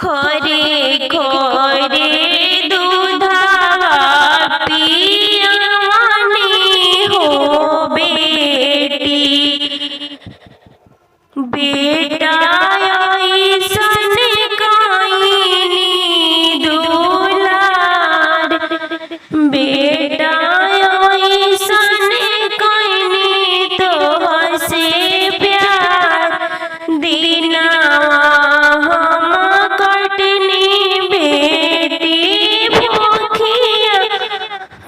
खोरे खोरे दूधवा पियावानी हो बेटी, बेटा ऐसन काइनी दुलार, बेटा ऐसन काइनी तोहसे प्यार, दिनवा हम कटनी बेटी भूखिया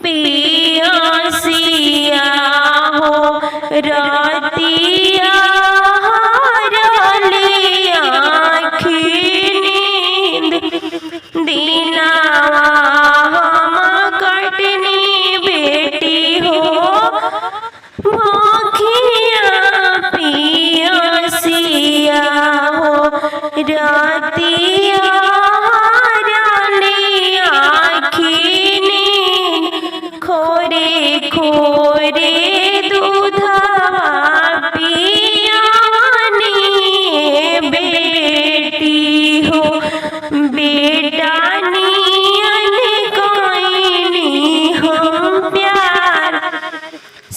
पियसिया हो, रातिया हरलिया नींद, दिनवा हम कटनी बेटी हो भूखिया पियसिया हो, रातिया हरलिया नींद, खोरे खोरे दूधवा पियावानी बेटी हो, बेटा नियन काइनी हम प्यार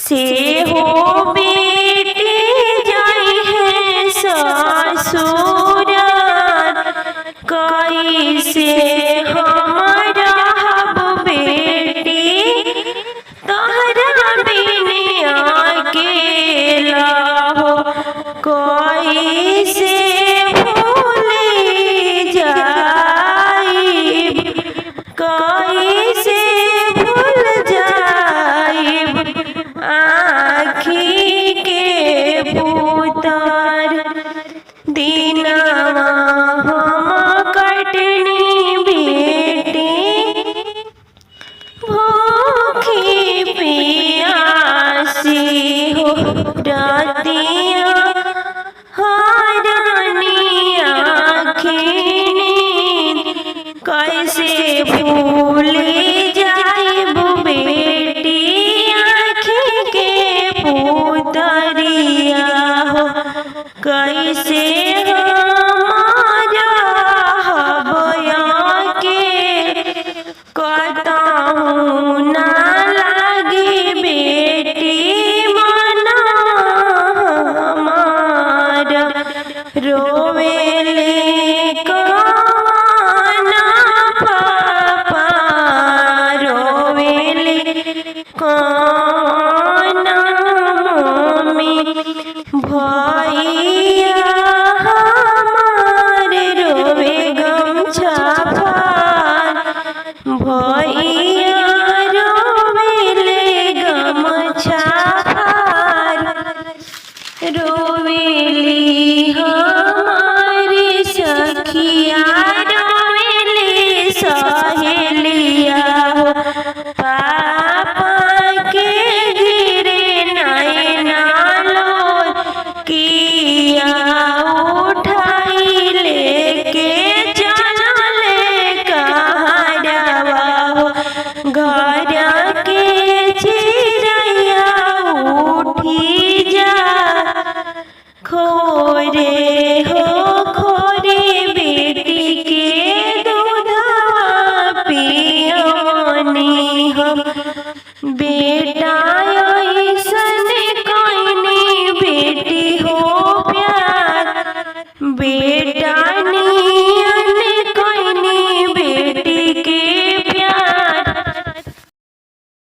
से हो, बेटी जाई है ससुर, कैसे हमारा हब बेटी तोहरा बिन अकेला हो, कैसे भूल जाइब, कैसे भूल जाइब आँखी के पुतार, दिनवा हम कटनी बेटी भूखी पियासी हो, रातिया हरनिया नींद, कैसे भूल जाइब बेटी आँखी के पुतरिया हो, कैसे हमारा हबया के कतहु ना लागी बेटी मना हमारा, रोवेले काना पापा, रोवेले काना मम्मी, भैया हमार रोवे गमछा फार, भैया रोवेले गमछा फार, रोवेली हमारी सखिया।